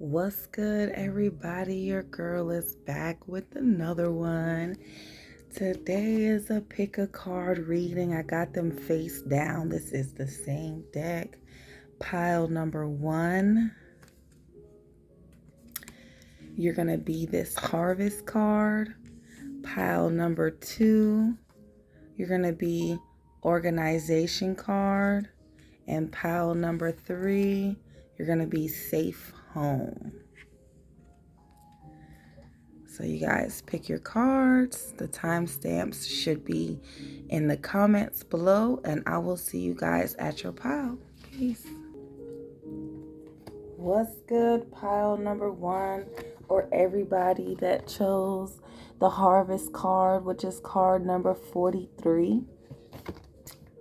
What's good, everybody? Your girl is back with another one. Today is a pick a card reading. I got them face down. This is the same deck. Pile number 1. You're going to be this Harvest card. Pile number 2. You're going to be Organization card. And pile number 3. You're going to be Safe Home. So you guys pick your cards. The timestamps should be in the comments below, and I will see you guys at your pile. Peace. What's good, pile number 1, or everybody that chose the Harvest card, which is card number 43.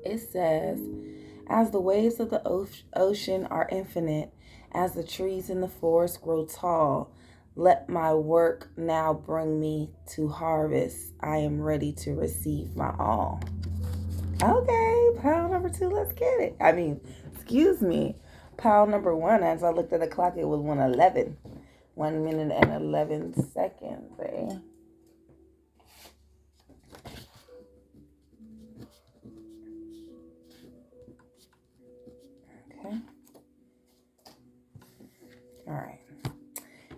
It says, as the waves of the ocean are infinite, as the trees in the forest grow tall, let my work now bring me to harvest. I am ready to receive my all. Okay, pile number 2, let's get it. Excuse me. Pile number 1, as I looked at the clock, it was 1:11. 1 minute and 11 seconds, eh? Okay. All right.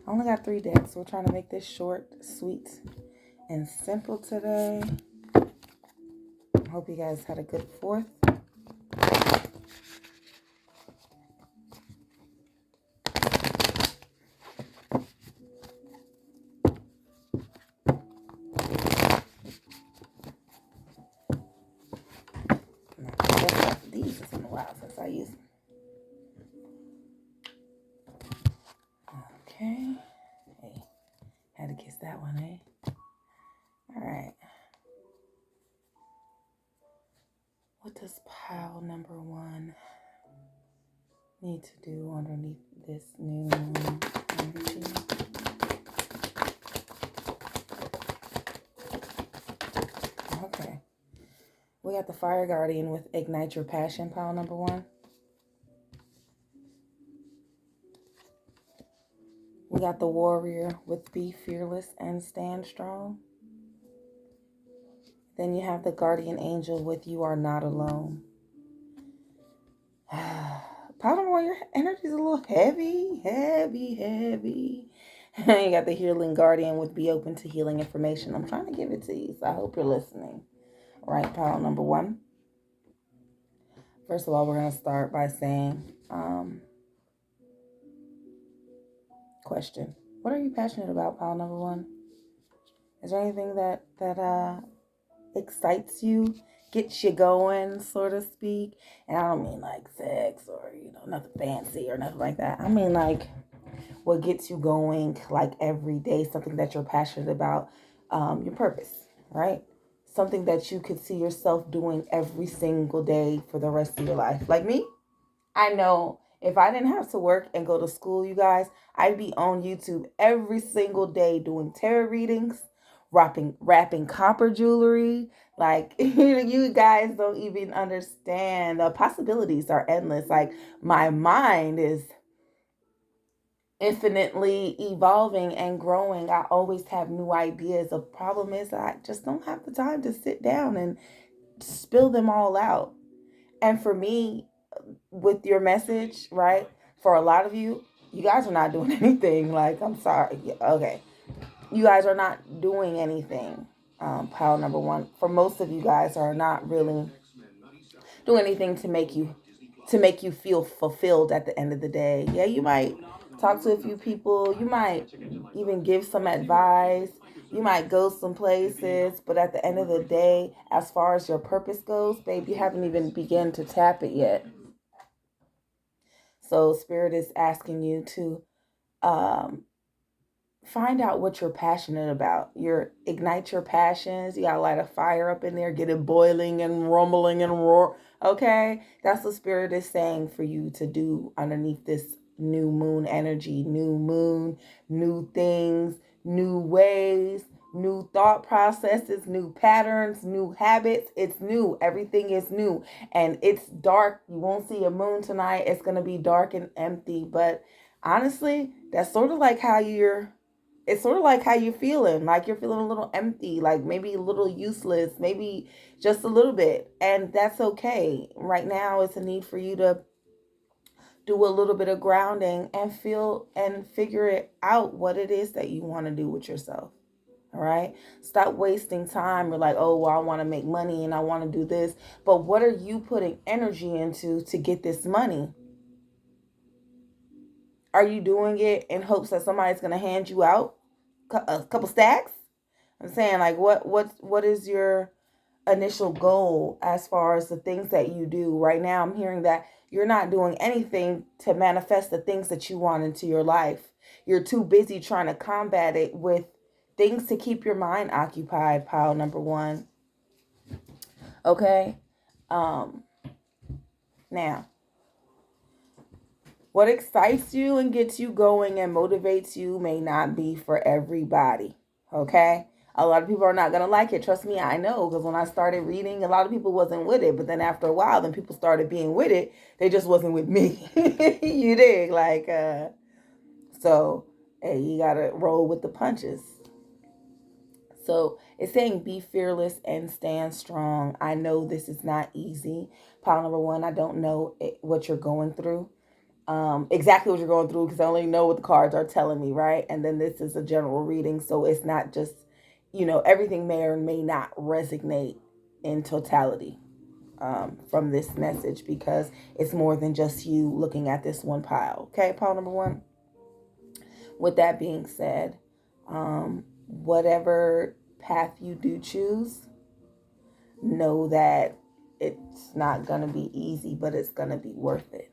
I only got 3 decks. We're trying to make this short, sweet, and simple today. I hope you guys had a good 4th. These has been a while since I used them. Okay. Hey, had to kiss that one, eh? All right. What does pile number 1 need to do underneath this new energy? Okay. We got the Fire Guardian with Ignite Your Passion, pile number 1. We got the Warrior with Be Fearless and Stand Strong. Then you have the Guardian Angel with You Are Not Alone. Pile number 1, your energy is a little heavy. You got the Healing Guardian with Be Open to Healing Information. I'm trying to give it to you, so I hope you're listening. All right, pile number 1. First of all, we're going to start by saying, question. What are you passionate about, pile number 1? Is there anything that excites you, gets you going, so to speak? And I don't mean like sex or, nothing fancy or nothing like that. I mean like what gets you going, like every day, something that you're passionate about, your purpose, right? Something that you could see yourself doing every single day for the rest of your life. Like me, I know if I didn't have to work and go to school, you guys, I'd be on YouTube every single day doing tarot readings, wrapping copper jewelry. Like, you guys don't even understand. The possibilities are endless. Like, my mind is infinitely evolving and growing. I always have new ideas. The problem is I just don't have the time to sit down and spill them all out. And for me, with your message, right? For a lot of you, you guys are not doing anything. Like, I'm sorry. Okay. You guys are not doing anything. Pile number 1. For most of you guys are not really doing anything to make you feel fulfilled at the end of the day. Yeah, you might talk to a few people. You might even give some advice. You might go some places, but at the end of the day, as far as your purpose goes, babe, you haven't even begun to tap it yet. So Spirit is asking you to find out what you're passionate about. Ignite your passions. You gotta light a fire up in there, get it boiling and rumbling and roar. Okay, that's what Spirit is saying for you to do underneath this new moon energy. New moon, new things, new ways, new thought processes, new patterns, new habits. It's new. Everything is new. And it's dark. You won't see a moon tonight. It's going to be dark and empty. But honestly, That's sort of like how you're it's sort of like how you're feeling. Like you're feeling a little empty, like maybe a little useless, maybe just a little bit. And that's okay. Right now it's a need for you to do a little bit of grounding and feel and figure it out what it is that you want to do with yourself. All right. Stop wasting time. You're like, oh, well, I want to make money and I want to do this. But what are you putting energy into to get this money? Are you doing it in hopes that somebody's going to hand you out a couple stacks? I'm saying, like, what is your initial goal as far as the things that you do right now? I'm hearing that you're not doing anything to manifest the things that you want into your life. You're too busy trying to combat it with things to keep your mind occupied, pile number one. Okay. Um, Now, what excites you and gets you going and motivates you may not be for everybody. Okay? A lot of people are not going to like it. Trust me, I know. Because when I started reading, a lot of people wasn't with it. But then after a while, then people started being with it. They just wasn't with me. You dig? Like, so, hey, you got to roll with the punches. So it's saying be fearless and stand strong. I know this is not easy. Pile number one, I don't know what you're going through. Exactly what you're going through because I only know what the cards are telling me, right? And then this is a general reading, so it's not just, everything may or may not resonate in totality from this message because it's more than just you looking at this one pile. Okay, pile number one. With that being said, whatever path you do choose, know that it's not going to be easy, but it's going to be worth it.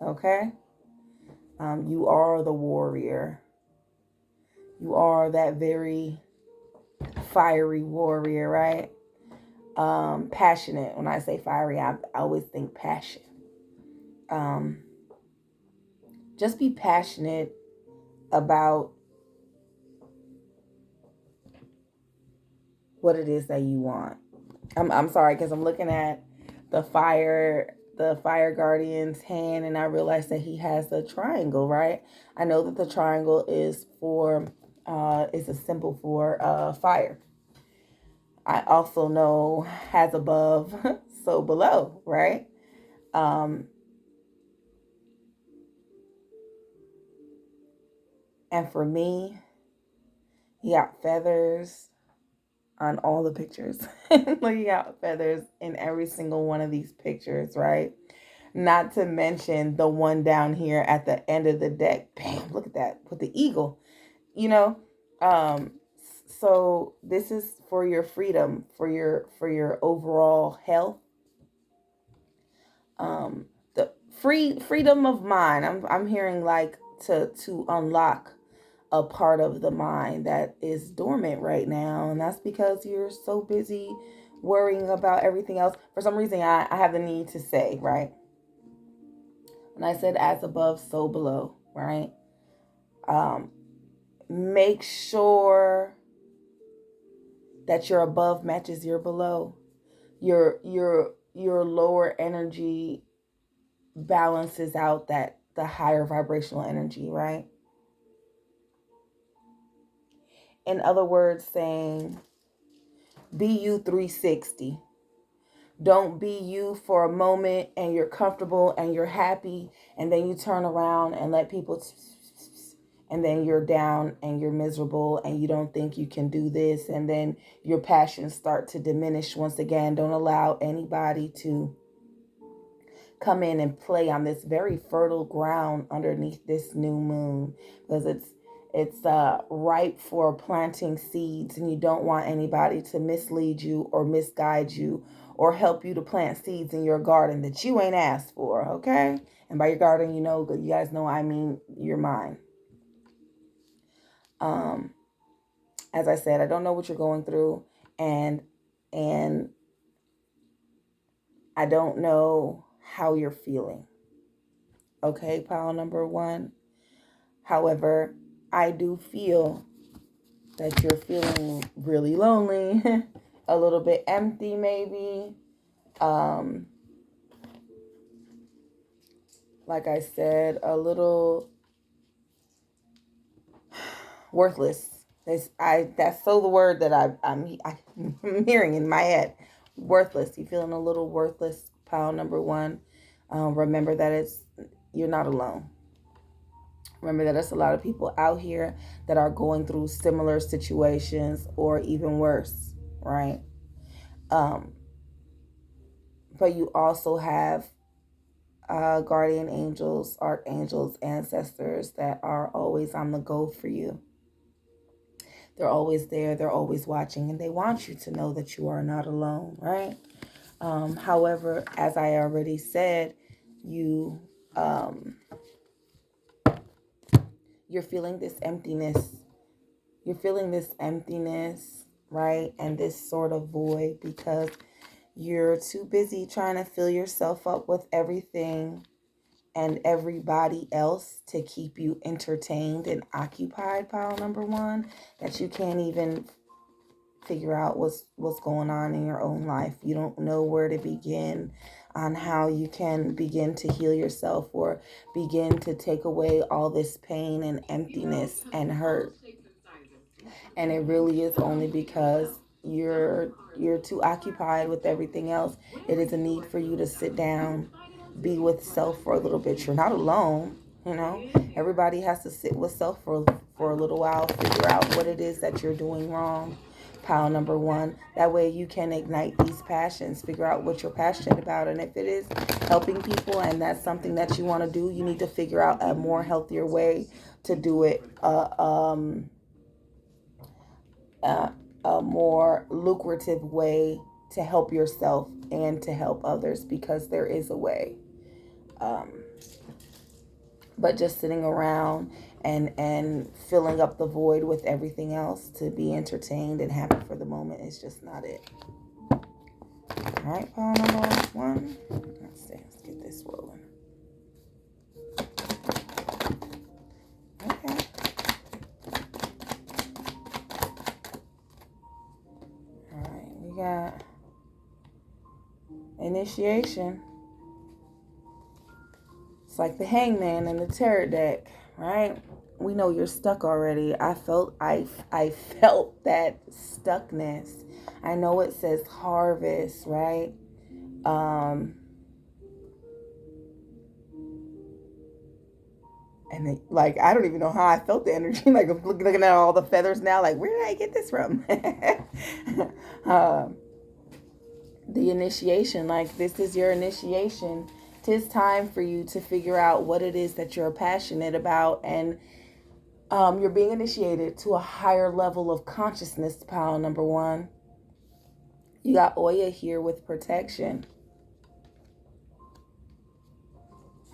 Okay? You are the warrior. You are that very fiery warrior, right? Passionate. When I say fiery, I always think passion. Um, just be passionate about what it is that you want. I'm sorry because I'm looking at the fire guardian's hand, and I realized that he has a triangle, right? I know that the triangle is is a symbol for fire. I also know as above, so below, right? Um, and for me, he got feathers on all the pictures. Like he got feathers in every single one of these pictures, right? Not to mention the one down here at the end of the deck. Bam, look at that with the eagle. You know, um, so this is for your freedom, for your overall health. The freedom of mind. I'm hearing like to unlock a part of the mind that is dormant right now, and that's because you're so busy worrying about everything else. For some reason, I have the need to say, right? When I said as above, so below, right? Um, Make sure that your above matches your below. Your lower energy balances out that the higher vibrational energy, right? In other words, saying be you 360. Don't be you for a moment and you're comfortable and you're happy, and then you turn around and let people and then you're down and you're miserable and you don't think you can do this, and then your passions start to diminish once again. Don't allow anybody to come in and play on this very fertile ground underneath this new moon, because it's ripe for planting seeds, and you don't want anybody to mislead you or misguide you or help you to plant seeds in your garden that you ain't asked for. Okay? And by your garden, you guys know I mean your mind. um as I said, I don't know what you're going through, and and I don't know how you're feeling. Okay, pile number one. However, I do feel that you're feeling really lonely, a little bit empty, maybe. Um, like I said, a little Worthless. That's so the word that I'm hearing in my head. Worthless. You feeling a little worthless, pile number one. Remember that you're not alone. Remember that there's a lot of people out here that are going through similar situations or even worse, right? Um, but you also have guardian angels, archangels, ancestors that are always on the go for you. They're always there, they're always watching, and they want you to know that you are not alone, right? However, as I already said, you you're feeling this emptiness. You're feeling this emptiness, right? And this sort of void because you're too busy trying to fill yourself up with everything and everybody else to keep you entertained and occupied, pile number one, that you can't even figure out what's going on in your own life. You don't know where to begin on how you can begin to heal yourself or begin to take away all this pain and emptiness and hurt. And it really is only because you're too occupied with everything else. It is a need for you to sit down, be with self for a little bit. You're not alone, you know. Everybody has to sit with self for a little while, figure out what it is that you're doing wrong. Pile number one. That way you can ignite these passions, figure out what you're passionate about. And if it is helping people and that's something that you want to do, you need to figure out a more healthier way to do it. A more lucrative way to help yourself and to help others, because there is a way. Um, but just sitting around and filling up the void with everything else to be entertained and happy for the moment is just not it. All right, pile number one. Let's see. Let's get this rolling. Okay. All right. We got initiation. It's like the hangman and the tarot deck, right? We know you're stuck already. I felt that stuckness. I know it says harvest, right? And like I don't even know how I felt the energy. Like I'm looking at all the feathers now. Like where did I get this from? um, the initiation, like this is your initiation. 'Tis time for you to figure out what it is that you're passionate about, and you're being initiated to a higher level of consciousness. Pile number one. You got Oya here with protection.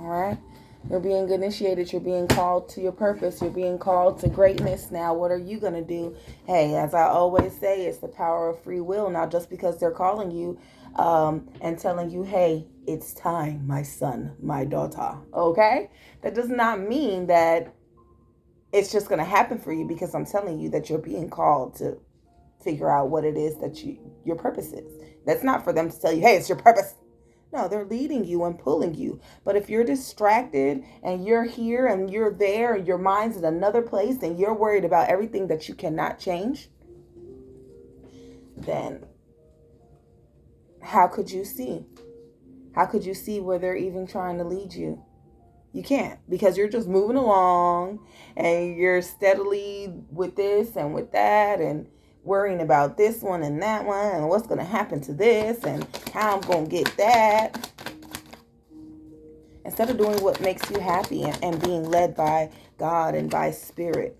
All right. You're being initiated. You're being called to your purpose. You're being called to greatness. Now, what are you going to do? Hey, as I always say, it's the power of free will. Now, just because they're calling you and telling you, hey, it's time, my son, my daughter. Okay? That does not mean that it's just going to happen for you, because I'm telling you that you're being called to figure out what it is that your purpose is. That's not for them to tell you, hey, it's your purpose. No, they're leading you and pulling you. But if you're distracted and you're here and you're there and your mind's in another place and you're worried about everything that you cannot change, then how could you see? How could you see where they're even trying to lead you? You can't, because you're just moving along and you're steadily with this and with that and worrying about this one and that one and what's going to happen to this and how I'm going to get that, instead of doing what makes you happy and being led by God and by spirit.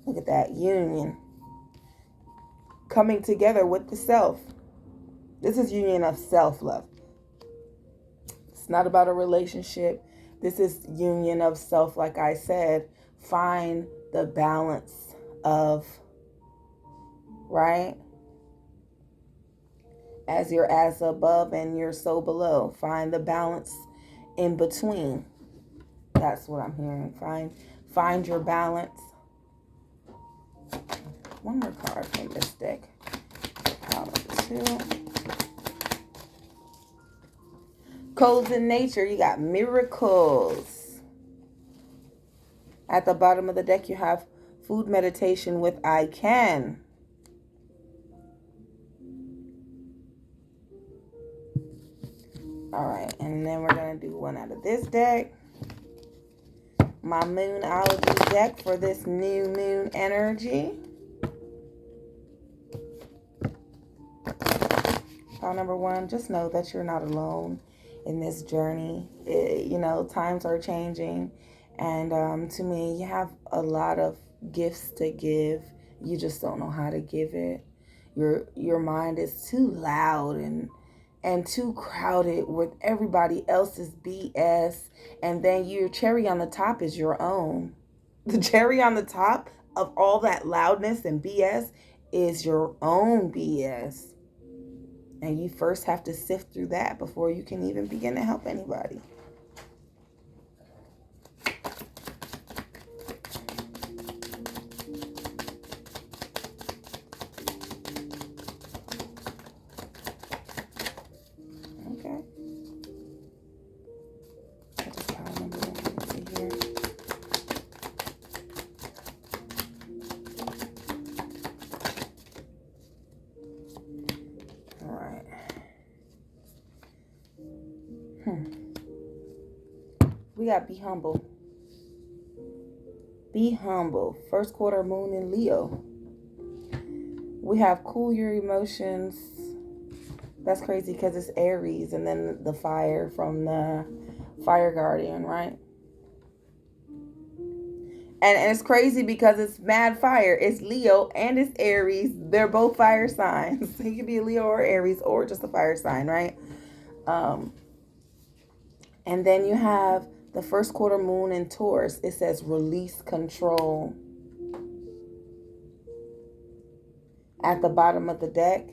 Look at that union. Coming together with the self. This is union of self-love. It's not about a relationship. This is union of self, like I said. Find the balance of, right? As you're as above and you're so below. Find the balance in between. That's what I'm hearing. Find your balance. One more card from this deck. Column 2. Codes in nature. You got miracles. At the bottom of the deck, you have Food meditation with I Can. All right, and then we're going to do one out of this deck. My Moonology deck for this new moon energy. Pile number one, just know that you're not alone in this journey. Times are changing. And to me, you have a lot of gifts to give. You just don't know how to give it. Your mind is too loud and too crowded with everybody else's BS. And then your cherry on the top is your own. The cherry on the top of all that loudness and BS is your own BS. And you first have to sift through that before you can even begin to help anybody. Okay. I just pile number one into here. All right. We got be humble. Be humble. First quarter moon in Leo. We have cool your emotions. That's crazy because it's Aries and then the fire from the fire guardian, right? And it's crazy because it's mad fire. It's Leo and it's Aries. They're both fire signs. It could be a Leo or Aries or just a fire sign, right? And then you have the first quarter moon in Taurus. It says release control. At the bottom of the deck,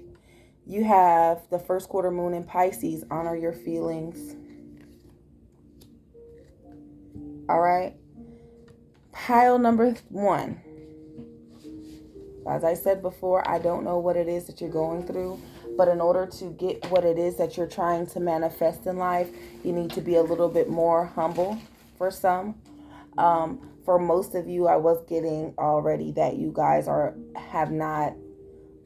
you have the first quarter moon in Pisces. Honor your feelings. All right. Pile number one. As I said before, I don't know what it is that you're going through, but in order to get what it is that you're trying to manifest in life, you need to be a little bit more humble for some. For most of you, I was getting already that you guys are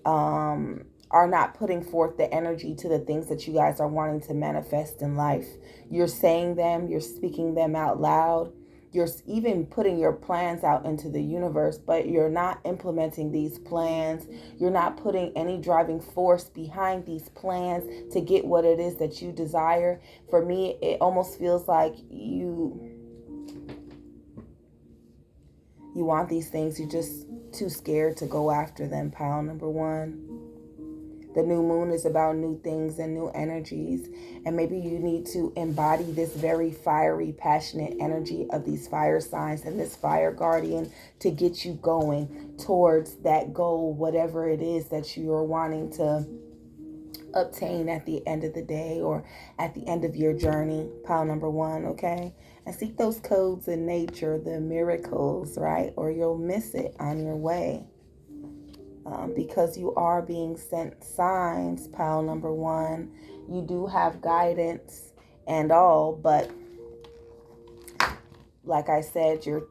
not putting forth the energy to the things that you guys are wanting to manifest in life. You're saying them, you're speaking them out loud. You're even putting your plans out into the universe, but you're not implementing these plans. You're not putting any driving force behind these plans to get what it is that you desire. For me, it almost feels like you want these things. You're just too scared to go after them, pile number one. The new moon is about new things and new energies. And maybe you need to embody this very fiery, passionate energy of these fire signs and this fire guardian to get you going towards that goal, whatever it is that you are wanting to obtain at the end of the day or at the end of your journey. Pile number one, okay? And seek those codes in nature, the miracles, right? Or you'll miss it on your way. Because you are being sent signs, pile number one. You do have guidance and all, but like I said, your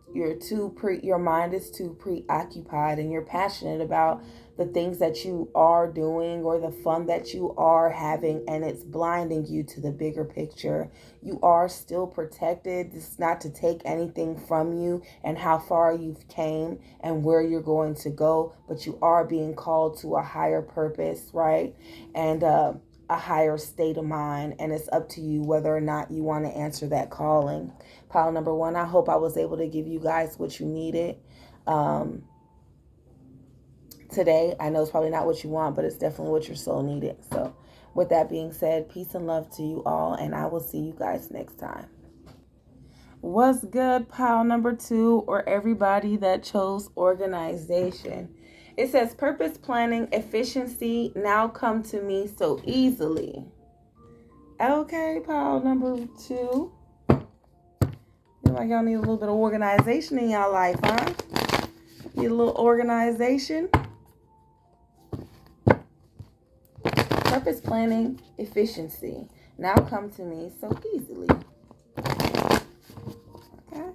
mind is too preoccupied, and you're passionate about the things that you are doing or the fun that you are having, and it's blinding you to the bigger picture. You are still protected. It's not to take anything from you and how far you've came and where you're going to go, but you are being called to a higher purpose, right? And a higher state of mind, and it's up to you whether or not you want to answer that calling. Pile number one, I hope I was able to give you guys what you needed today. I know it's probably not what you want, but it's definitely what your soul needed. So with that being said, peace and love to you all, and I will see you guys next time. What's good, pile number two, or everybody that chose organization? It says purpose, planning, efficiency now come to me so easily. Okay, pile number two. Feel like y'all need a little bit of organization in y'all life, huh? Need a little organization. Purpose, planning, efficiency now come to me so easily. Okay.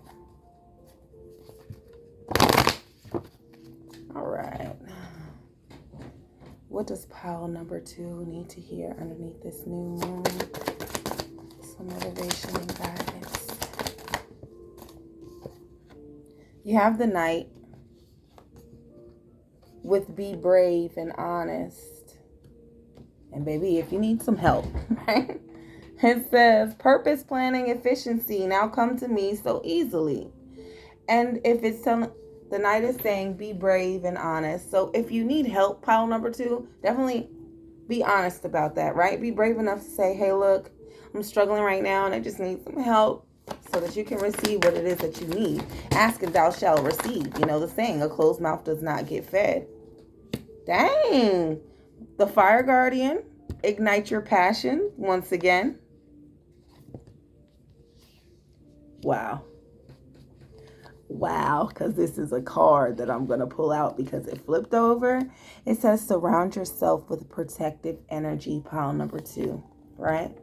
What does pile number 2 need to hear underneath this new moon? Some motivation and guidance. You have the Knight with be brave and honest. And baby, if you need some help, right? It says purpose, planning, efficiency now come to me so easily. And if it's telling, the Knight is saying be brave and honest. So if you need help, pile number 2, definitely be honest about that, right? Be brave enough to say, hey, look, I'm struggling right now and I just need some help, so that you can receive what it is that you need. Ask and thou shalt receive. You know the saying, a closed mouth does not get fed. Dang. The Fire Guardian, ignite your passion once again. Wow. Wow, because this is a card that I'm going to pull out because it flipped over. It says surround yourself with protective energy, pile number 2, right?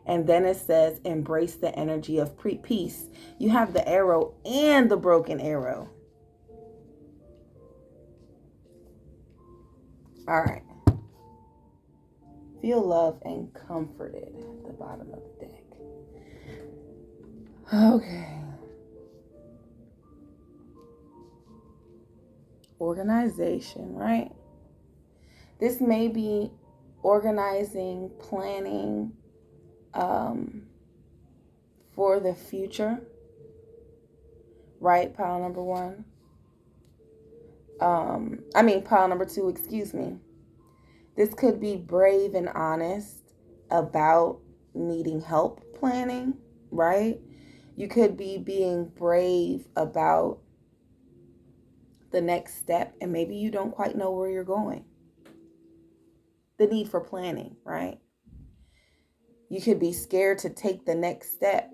And then it says embrace the energy of peace. You have the arrow and the broken arrow. All right. Feel loved and comforted at the bottom of the deck. Okay. Organization, right? This may be organizing, planning for the future, right? Pile number 1. Pile number 2, excuse me. This could be brave and honest about needing help planning, right? You could be being brave about the next step, and maybe you don't quite know where you're going. The need for planning, right? You could be scared to take the next step.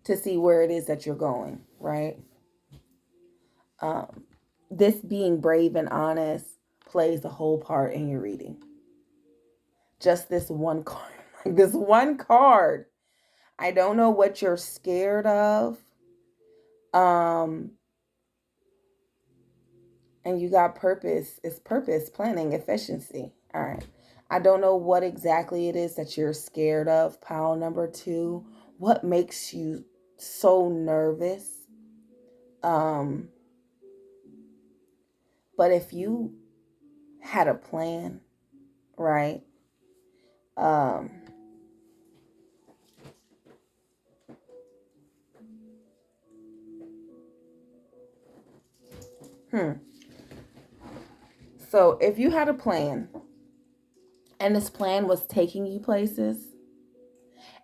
To see where it is that you're going, right? This being brave and honest plays a whole part in your reading. Just this one card. Like this one card. I don't know what you're scared of. And you got purpose. It's purpose, planning, efficiency. All right. I don't know what exactly it is that you're scared of, pile number 2. What makes you so nervous? But if you had a plan, right? So if you had a plan and this plan was taking you places,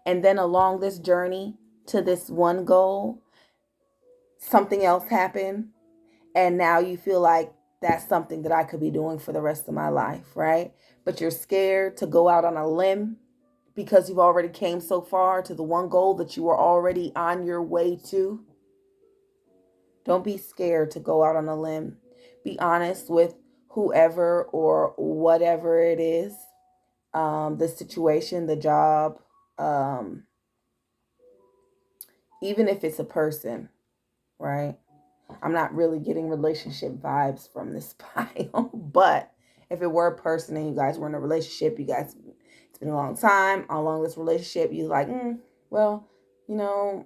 and then along this journey to this one goal, something else happened, and now you feel like that's something that I could be doing for the rest of my life, right? But you're scared to go out on a limb because you've already came so far to the one goal that you were already on your way to. Don't be scared to go out on a limb. Be honest with whoever or whatever it is, the situation, the job, even if it's a person, right? I'm not really getting relationship vibes from this pile, but if it were a person and you guys were in a relationship, it's been a long time, along this relationship, you like, well,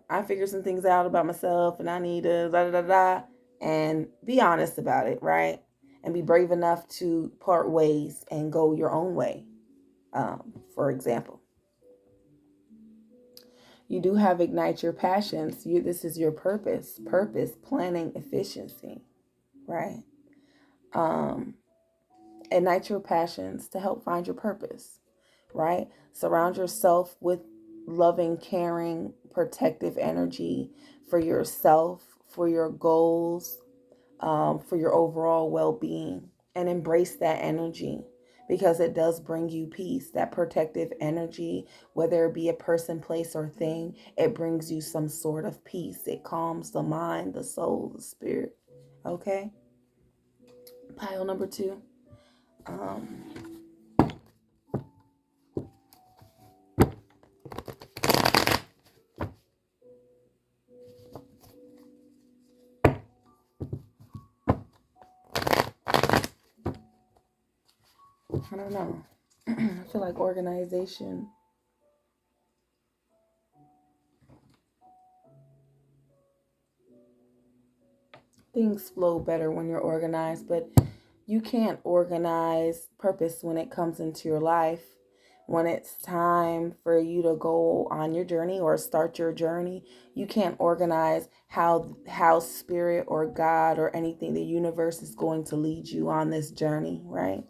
I figured some things out about myself and I need to da da da da, and be honest about it, right? And be brave enough to part ways and go your own way. For example, you do have ignite your passions. This is your purpose, planning, efficiency, right? Ignite your passions to help find your purpose, right? Surround yourself with loving, caring, protective energy for yourself, for your goals, for your overall well-being, and embrace that energy because it does bring you peace. That protective energy, whether it be a person, place, or thing, it brings you some sort of peace. It calms the mind, the soul, the spirit. Okay? Pile number 2. I don't know. I feel like organization. Things flow better when you're organized, but you can't organize purpose when it comes into your life. When it's time for you to go on your journey or start your journey, you can't organize how spirit or God or anything, the universe is going to lead you on this journey, right?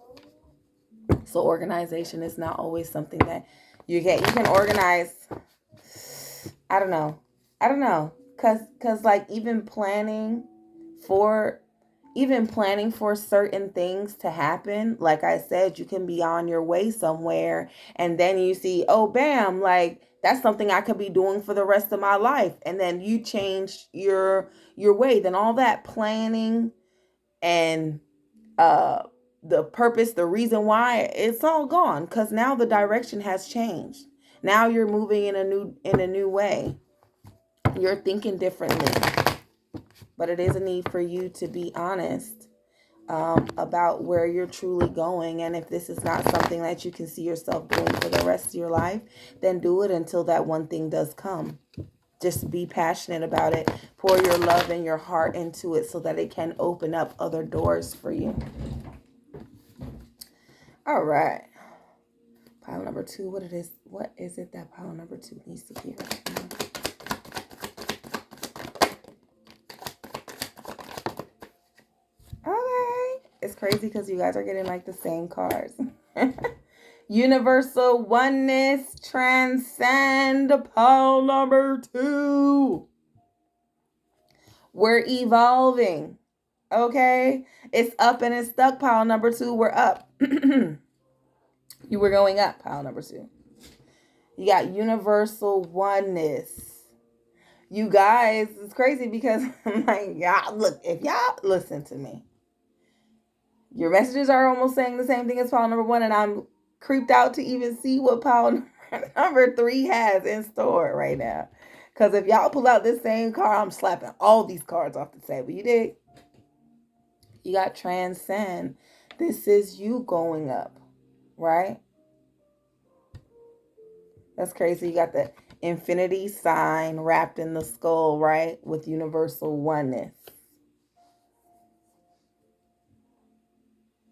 So organization is not always something that you get. You can organize. I don't know. I don't know. Cause like for even planning for certain things to happen, like I said, you can be on your way somewhere and then you see, oh bam, like that's something I could be doing for the rest of my life. And then you change your way. Then all that planning and uh the purpose, the reason why, it's all gone because now the direction has changed. Now you're moving in a new way. You're thinking differently. But it is a need for you to be honest about where you're truly going. And if this is not something that you can see yourself doing for the rest of your life, then do it until that one thing does come. Just be passionate about it. Pour your love and your heart into it so that it can open up other doors for you. All right. Pile number 2. What is it that pile number 2 needs to hear? Okay. It's crazy because you guys are getting like the same cards. Universal oneness, transcend, pile number 2. We're evolving. Okay? It's up and it's stuck, pile number 2. We're up. You were going up, pile number 2. You got universal oneness. You guys, it's crazy because I'm like, y'all, look, if y'all listen to me, your messages are almost saying the same thing as pile number 1, and I'm creeped out to even see what pile number 3 has in store right now. Because if y'all pull out this same card, I'm slapping all these cards off the table. You dig? You got transcend. This is you going up, right? That's crazy. You got the infinity sign wrapped in the skull, right? With universal oneness.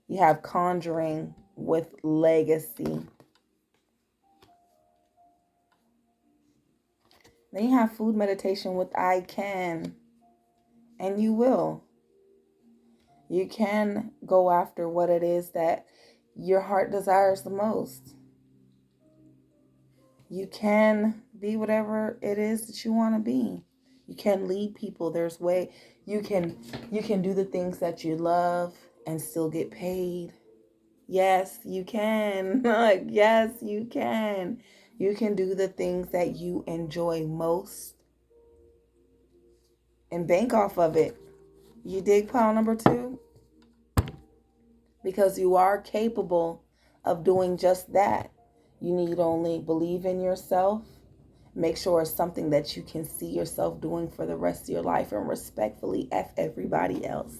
You have conjuring with legacy. Then you have food meditation with I can. And you will. You can go after what it is that your heart desires the most. You can be whatever it is that you want to be. You can lead people. There's way you can do the things that you love and still get paid. Yes, you can. Yes, you can. You can do the things that you enjoy most and bank off of it. You dig, pile number 2? Because you are capable of doing just that. You need only believe in yourself. Make sure it's something that you can see yourself doing for the rest of your life and respectfully F everybody else.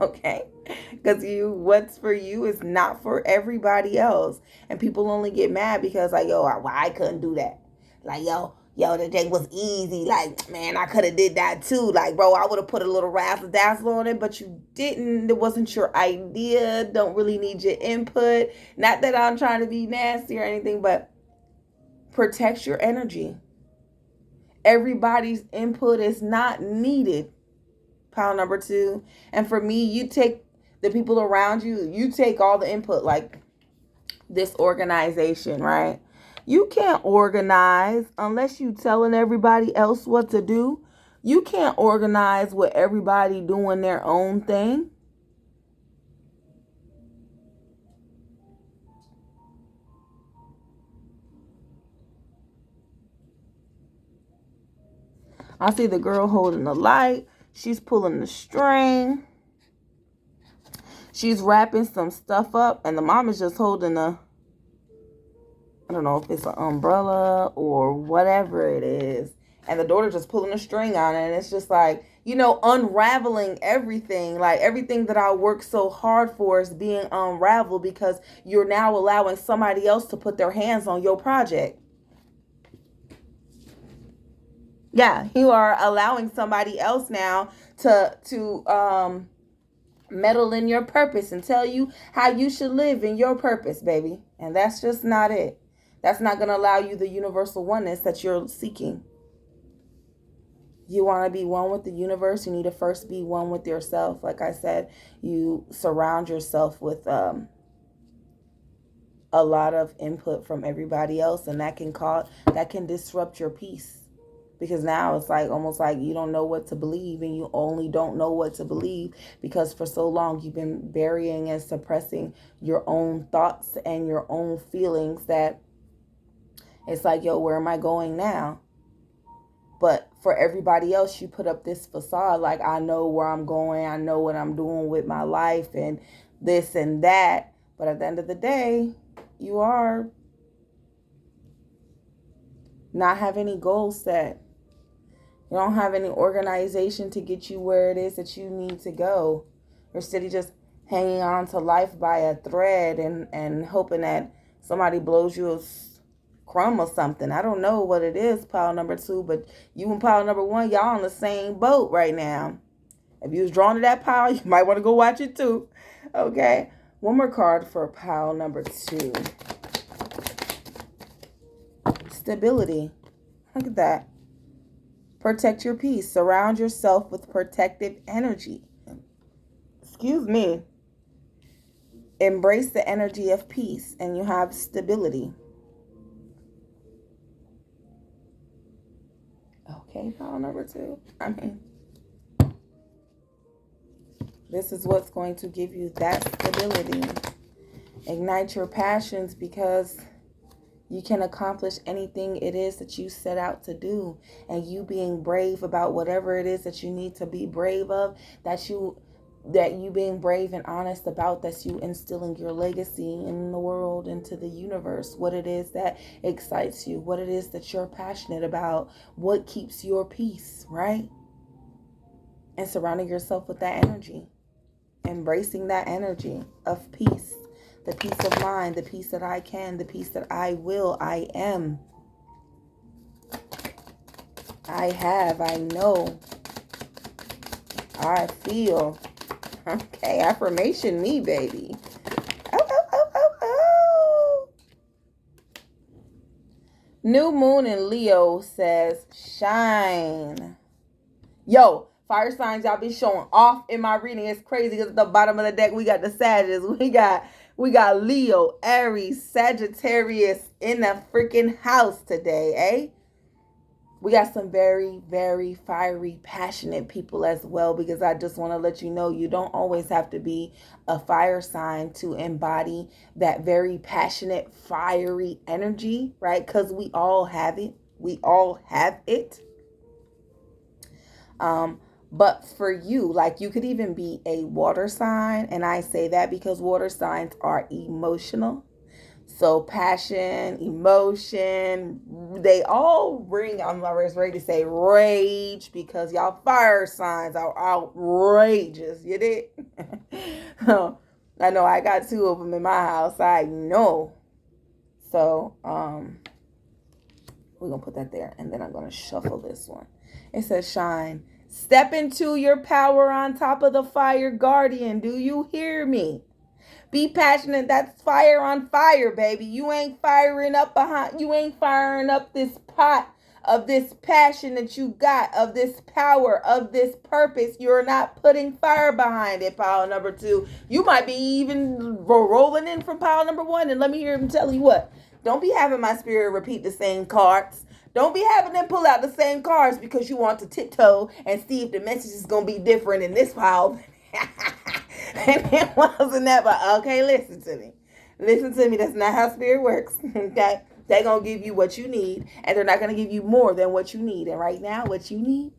Okay? Because what's for you is not for everybody else. And people only get mad because like, yo, I couldn't do that. Like, yo, the day was easy. Like, man, I could have did that too. Like, bro, I would have put a little razzle dazzle on it, but you didn't. It wasn't your idea. Don't really need your input. Not that I'm trying to be nasty or anything, but protect your energy. Everybody's input is not needed. Pile number 2. And for me, you take the people around you, you take all the input, like this organization, right? You can't organize unless you telling everybody else what to do. You can't organize with everybody doing their own thing. I see the girl holding the light. She's pulling the string. She's wrapping some stuff up, and the mom is just holding I don't know if it's an umbrella or whatever it is. and the daughter just pulling a string on it, and it's just like, unraveling everything. Like everything that I worked so hard for is being unraveled because you're now allowing somebody else to put their hands on your project. Yeah, you are allowing somebody else now to meddle in your purpose and tell you how you should live in your purpose, baby. And that's just not it. That's not going to allow you the universal oneness that you're seeking. You want to be one with the universe, you need to first be one with yourself. Like I said, you surround yourself with a lot of input from everybody else, and that can disrupt your peace. Because now it's like almost like you don't know what to believe, and you only don't know what to believe because for so long you've been burying and suppressing your own thoughts and your own feelings that it's like, yo, where am I going now? But for everybody else, you put up this facade like, I know where I'm going, I know what I'm doing with my life and this and that. But at the end of the day, you are not have any goals set. You don't have any organization to get you where it is that you need to go. You're steady just hanging on to life by a thread and hoping that somebody blows you a crumb or something. I don't know what it is, pile number 2, but you and pile number 1, y'all on the same boat right now. If you was drawn to that pile, you might want to go watch it too. Okay. One more card for pile number 2. Stability. Look at that. Protect your peace. Surround yourself with protective energy. Excuse me. Embrace the energy of peace and you have stability. Okay, pile number 2. This is what's going to give you that stability. Ignite your passions because you can accomplish anything it is that you set out to do. And you being brave about whatever it is that you need to be brave of, that you being brave and honest about, that's you instilling your legacy in the world, into the universe, what it is that excites you, what it is that you're passionate about, what keeps your peace, right? And surrounding yourself with that energy. Embracing that energy of peace. The peace of mind, the peace that I can, the peace that I will, I am. I have, I know. I feel. Okay, affirmation me, baby. Oh, oh, oh, oh, oh. New moon in Leo says, shine. Yo, fire signs, y'all be showing off in my reading. It's crazy because at the bottom of the deck, we got the Sagittarius. We got Leo, Aries, Sagittarius in the freaking house today, eh? We got some very, very fiery, passionate people as well, because I just want to let you know you don't always have to be a fire sign to embody that very passionate, fiery energy, right? Because we all have it. We all have it. But for you, like you could even be a water sign. And I say that because water signs are emotional. So passion, emotion, they all bring, I'm ready to say rage, because y'all fire signs are outrageous. You did? I know I got 2 of them in my house. I know. So, we're going to put that there. And then I'm going to shuffle this one. It says shine. Step into your power on top of the fire, guardian. Do you hear me? Be passionate. That's fire on fire, baby. You ain't firing up this pot of this passion that you got, of this power, of this purpose. You're not putting fire behind it, pile number 2. You might be even rolling in from pile number 1. And let me hear him tell you what. Don't be having my spirit repeat the same cards. Don't be having them pull out the same cards because you want to tiptoe and see if the message is going to be different in this pile. And it wasn't that, but okay, listen to me. Listen to me. That's not how spirit works. Okay? They're going to give you what you need, and they're not going to give you more than what you need. And right now, what you need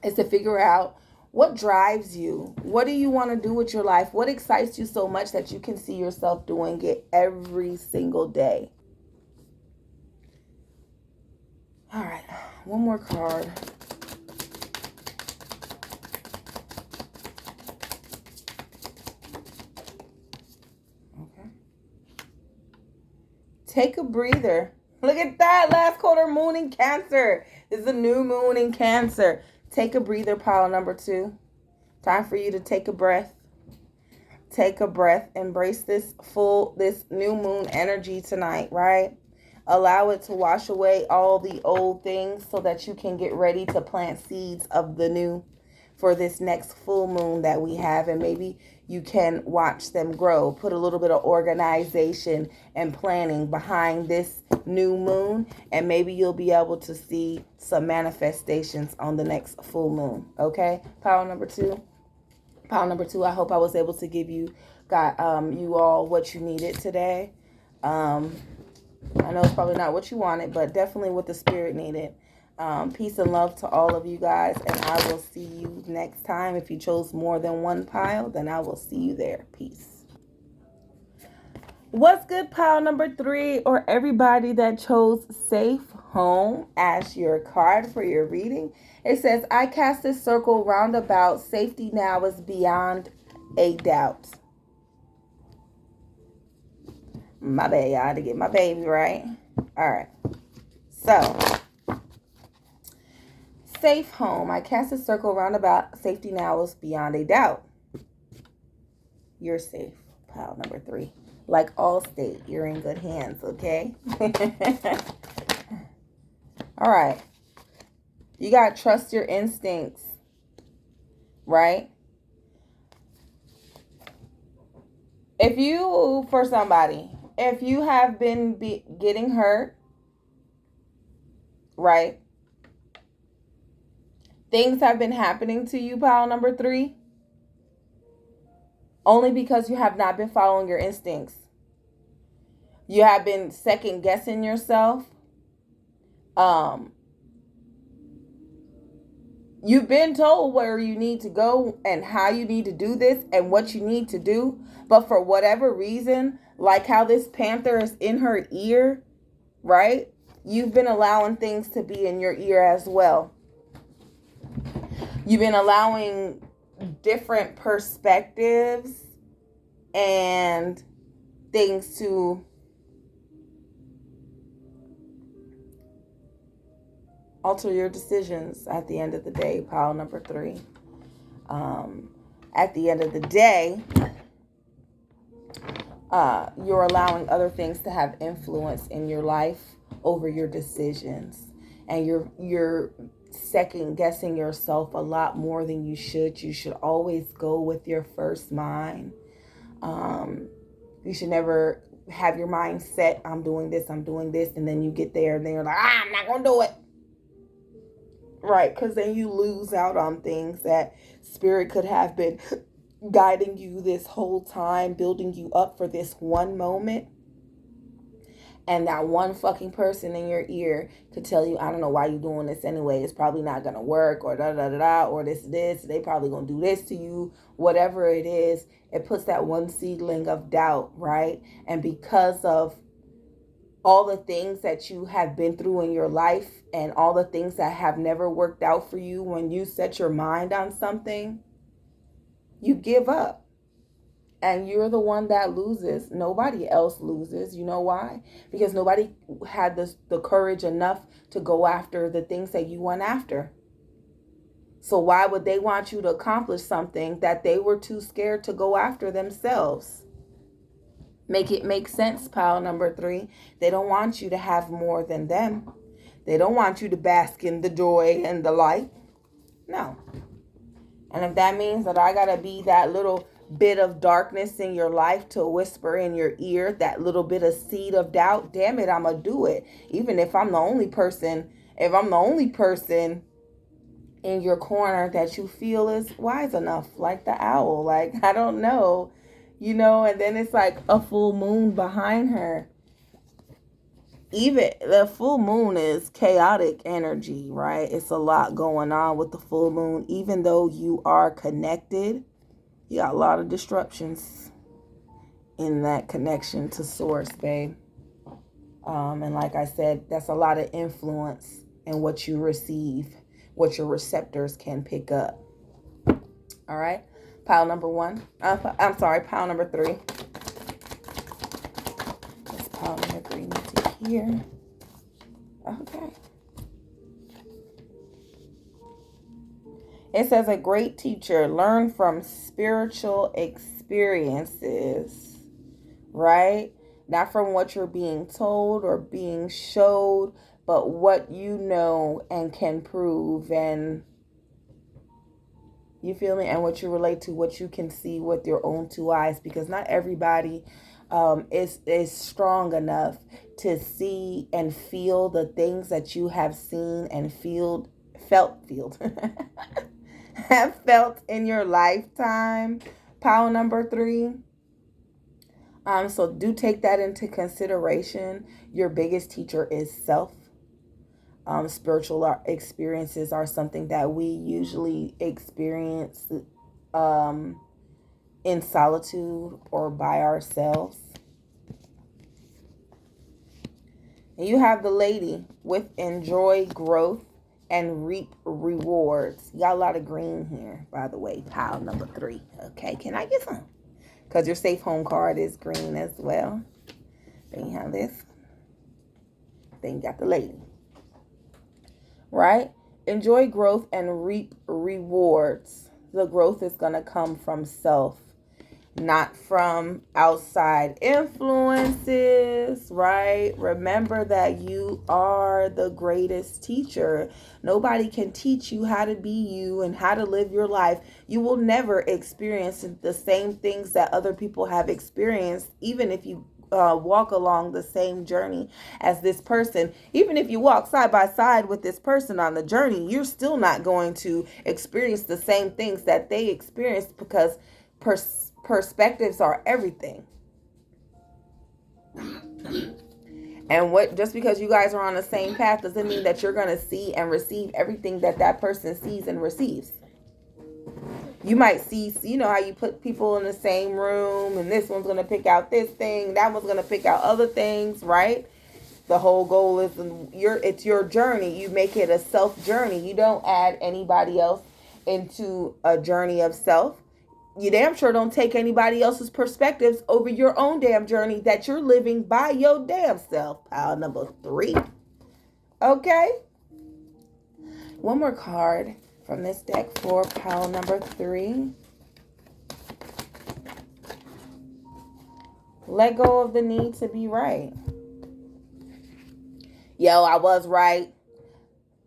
is to figure out what drives you. What do you want to do with your life? What excites you so much that you can see yourself doing it every single day? All right. One more card. Okay. Take a breather. Look at that. Last quarter moon in Cancer. This is a new moon in Cancer. Take a breather, pile number 2. Time for you to take a breath. Take a breath. Embrace this new moon energy tonight, right? Allow it to wash away all the old things so that you can get ready to plant seeds of the new for this next full moon that we have. And maybe you can watch them grow. Put a little bit of organization and planning behind this new moon, and maybe you'll be able to see some manifestations on the next full moon. Okay? Pile number 2. Pile number 2, I hope I was able to give you all what you needed today. I know it's probably not what you wanted, but definitely what the spirit needed. Peace and love to all of you guys, and I will see you next time. If you chose more than one pile, then I will see you there. Peace. What's good, pile number 3, or everybody that chose Safe Home as your card for your reading? It says, I cast this circle roundabout. Safety now is beyond a doubt. My bad, y'all, to get my baby right. All right. So, safe home. I cast a circle roundabout. Safety now is beyond a doubt. You're safe. Pile number 3. Like Allstate, you're in good hands, okay? All right. You got to trust your instincts, right? If you have been getting hurt, right? Things have been happening to you, pile number 3, only because you have not been following your instincts. You have been second guessing yourself. You've been told where you need to go and how you need to do this and what you need to do. But for whatever reason, like how this panther is in her ear, right? You've been allowing things to be in your ear as well. You've been allowing different perspectives and things to alter your decisions at the end of the day, pile number 3. At the end of the day, you're allowing other things to have influence in your life over your decisions. And you're second guessing yourself a lot more than you should. You should always go with your first mind. You should never have your mind set, I'm doing this, and then you get there and then you're like, I'm not going to do it. Right, because then you lose out on things that spirit could have been guiding you this whole time, building you up for this one moment. And that one fucking person in your ear could tell you, I don't know why you're doing this anyway. It's probably not going to work, or da-da-da-da, or this. They probably going to do this to you. Whatever it is, it puts that one seedling of doubt, right? And because of all the things that you have been through in your life and all the things that have never worked out for you, when you set your mind on something, you give up. And you're the one that loses. Nobody else loses. You know why? Because nobody had the courage enough to go after the things that you went after. So why would they want you to accomplish something that they were too scared to go after themselves? Make it make sense, pile number 3. They don't want you to have more than them. They don't want you to bask in the joy and the light. No. And if that means that I gotta be that little bit of darkness in your life to whisper in your ear, that little bit of seed of doubt, damn it, I'm gonna do it. Even if I'm the only person, in your corner that you feel is wise enough, like the owl, like, I don't know, and then it's like a full moon behind her. Even the full moon is chaotic energy, right? It's a lot going on with the full moon. Even though you are connected, you got a lot of disruptions in that connection to source, babe. And like I said, that's a lot of influence and what you receive, what your receptors can pick up. All right. Pile number 1. I'm sorry, pile number 3. This pile number 3 into here. Okay. It says a great teacher learn from spiritual experiences, right? Not from what you're being told or being showed, but what you know and can prove, and you feel me? And what you relate to, what you can see with your own 2 eyes, because not everybody is strong enough to see and feel the things that you have seen and have felt in your lifetime. Pile number 3. So do take that into consideration. Your biggest teacher is self. Spiritual experiences are something that we usually experience in solitude or by ourselves. And you have the lady with enjoy growth and reap rewards. You got a lot of green here, by the way. Pile number 3. Okay, can I get some? Because your safe home card is green as well. Then you have this. Then you got the lady. Right? Enjoy growth and reap rewards. The growth is going to come from self, not from outside influences, right? Remember that you are the greatest teacher. Nobody can teach you how to be you and how to live your life. You will never experience the same things that other people have experienced, even if you walk along the same journey as this person. Even if you walk side by side with this person on the journey, you're still not going to experience the same things that they experienced, because perspectives are everything. And just because you guys are on the same path doesn't mean that you're going to see and receive everything that that person sees and receives. You might see, you know how you put people in the same room and this one's going to pick out this thing, that one's going to pick out other things, right? The whole goal is it's your journey. You make it a self journey. You don't add anybody else into a journey of self. You damn sure don't take anybody else's perspectives over your own damn journey that you're living by your damn self. Pile number 3. Okay. One more card from this deck for pile number 3. Let go of the need to be right. Yo, I was right.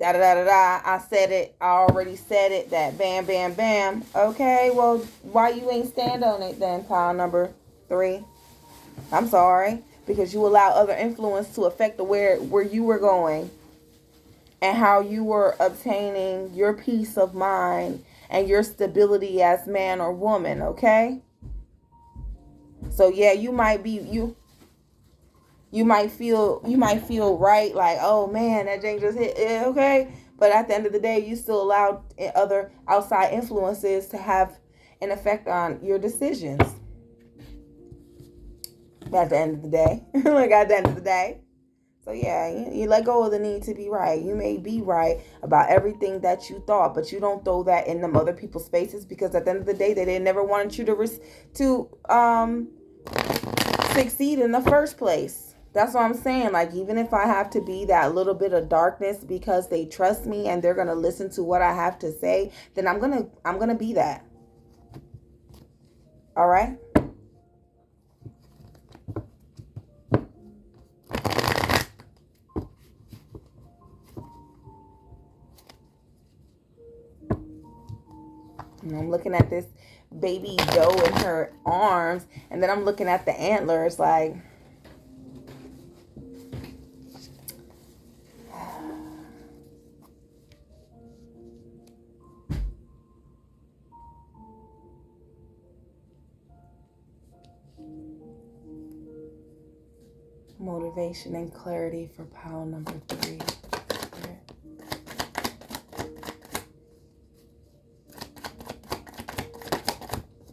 Da da da da da. I said it. I already said it. That bam, bam, bam. Okay, well, why you ain't stand on it then, pile number 3? I'm sorry. Because you allow other influence to affect where you were going and how you were obtaining your peace of mind and your stability as man or woman, okay? So yeah, you might feel right, like, oh man, that thing just hit, okay? But at the end of the day, you still allowed other outside influences to have an effect on your decisions. At the end of the day. At the end of the day. So yeah, you let go of the need to be right. You may be right about everything that you thought, but you don't throw that in them other people's faces, because at the end of the day, they never wanted you to succeed in the first place. That's what I'm saying. Like, even if I have to be that little bit of darkness because they trust me and they're gonna listen to what I have to say, then I'm gonna be that. All right. And I'm looking at this baby doe in her arms, and then I'm looking at the antlers like, motivation and clarity for pile number 3.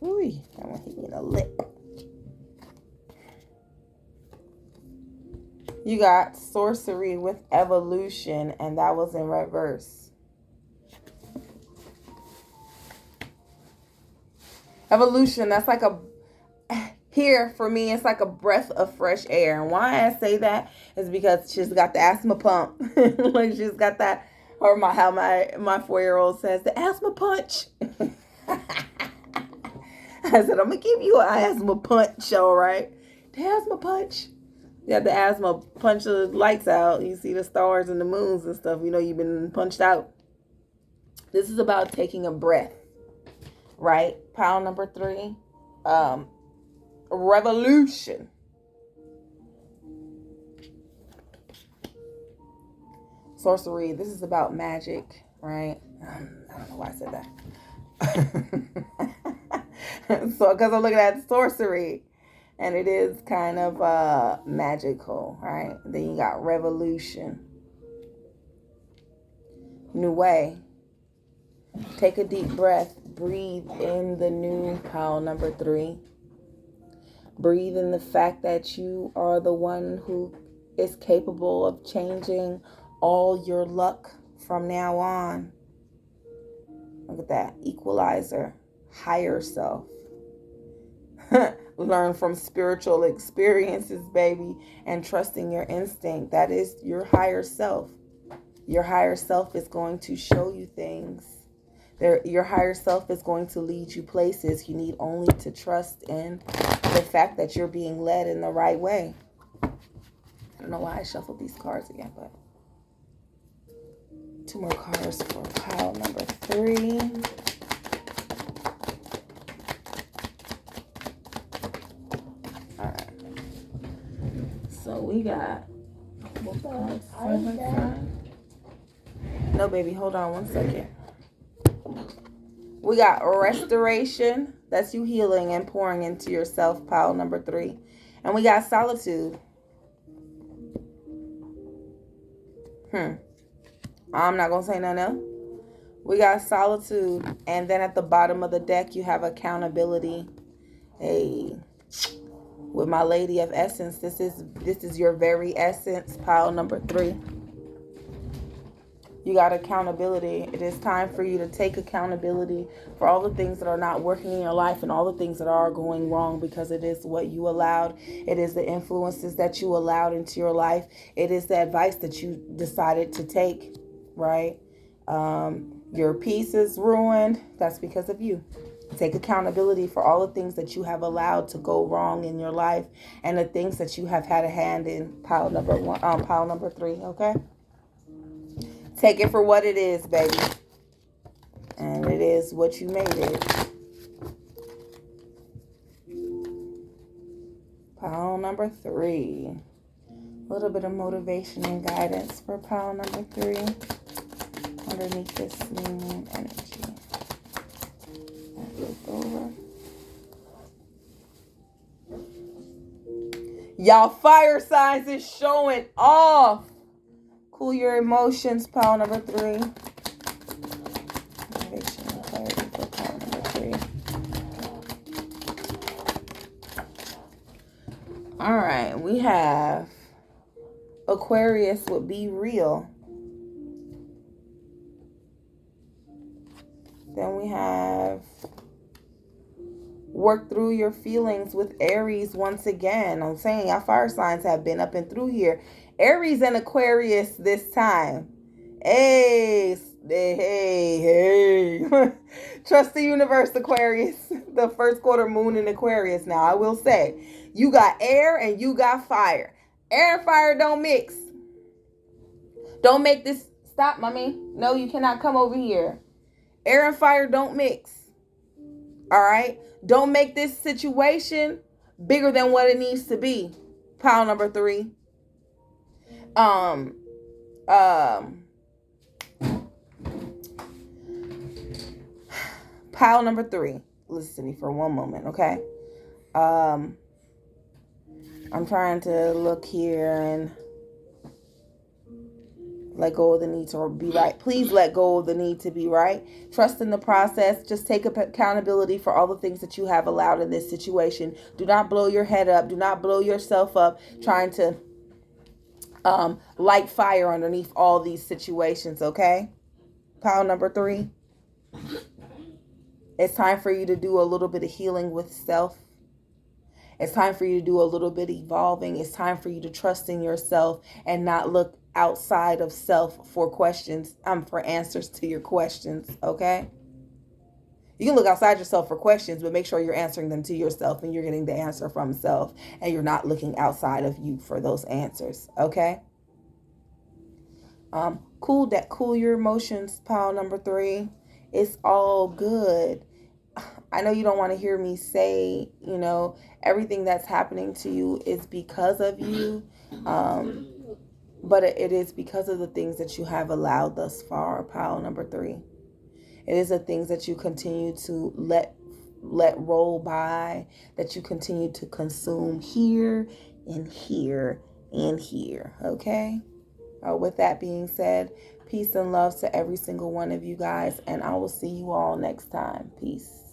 Ooh, that one hit me in the lip. You got sorcery with evolution, and that was in reverse. Evolution, that's like here for me, it's like a breath of fresh air. And why I say that is because she's got the asthma pump. Like she's got that, or how my 4-year-old says, the asthma punch. I said, I'm gonna give you an asthma punch, all right? The asthma punch. You have the asthma punch the lights out. You see the stars and the moons and stuff. You know you've been punched out. This is about taking a breath, right? Pile number 3. Revolution. Sorcery. This is about magic, right? I don't know why I said that. So, because I'm looking at sorcery, and it is kind of magical, right? Then you got revolution. New way. Take a deep breath. Breathe in the new. Pile number 3. Breathe in the fact that you are the one who is capable of changing all your luck from now on. Look at that. Equalizer. Higher self. Learn from spiritual experiences, baby, and trusting your instinct. That is your higher self. Your higher self is going to show you things. Your higher self is going to lead you places. You need only to trust in the fact that you're being led in the right way. I don't know why I shuffled these cards again, but 2 more cards for pile number 3. All right. So we got both sides, side by side. No, baby, hold on 1 second. We got restoration. That's you healing and pouring into yourself, pile number 3. And we got solitude. I'm not going to say nothing else. We got solitude. And then at the bottom of the deck, you have accountability. Hey, with my lady of essence, this is your very essence, pile number 3. You got accountability. It is time for you to take accountability for all the things that are not working in your life and all the things that are going wrong, because it is what you allowed. It is the influences that you allowed into your life. It is the advice that you decided to take, right? Your peace is ruined. That's because of you. Take accountability for all the things that you have allowed to go wrong in your life and the things that you have had a hand in, pile number 1, pile number 3, okay? Take it for what it is, baby. And it is what you made it. Pile number 3. A little bit of motivation and guidance for pile number 3. Underneath this moon energy. Over. Y'all, fire signs is showing off. Cool your emotions, pile number 3. Motivation and clarity for pile number 3. All right, we have Aquarius would be real. Then we have work through your feelings with Aries once again. I'm saying our fire signs have been up and through here. Aries and Aquarius this time. Hey. Trust the universe, Aquarius. The first quarter moon in Aquarius. Now, I will say, you got air and you got fire. Air and fire don't mix. Don't make this... Stop, mommy. No, you cannot come over here. Air and fire don't mix. All right? Don't make this situation bigger than what it needs to be. Pile number 3. Pile number 3. Listen to me for 1 moment, okay? I'm trying to look here and let go of the need to be right. Please let go of the need to be right. Trust in the process. Just take accountability for all the things that you have allowed in this situation. Do not blow your head up. Do not blow yourself up trying to Light fire underneath all these situations, okay? Pile number 3, it's time for you to do a little bit of healing with self. It's time for you to do a little bit of evolving. It's time for you to trust in yourself and not look outside of self for questions, for answers to your questions, okay? You can look outside yourself for questions, but make sure you're answering them to yourself and you're getting the answer from self and you're not looking outside of you for those answers, okay? Cool your emotions, pile number 3. It's all good. I know you don't want to hear me say, everything that's happening to you is because of you. But it is because of the things that you have allowed thus far, pile number 3. It is the things that you continue to let roll by, that you continue to consume here and here and here, okay? With that being said, peace and love to every single one of you guys, and I will see you all next time. Peace.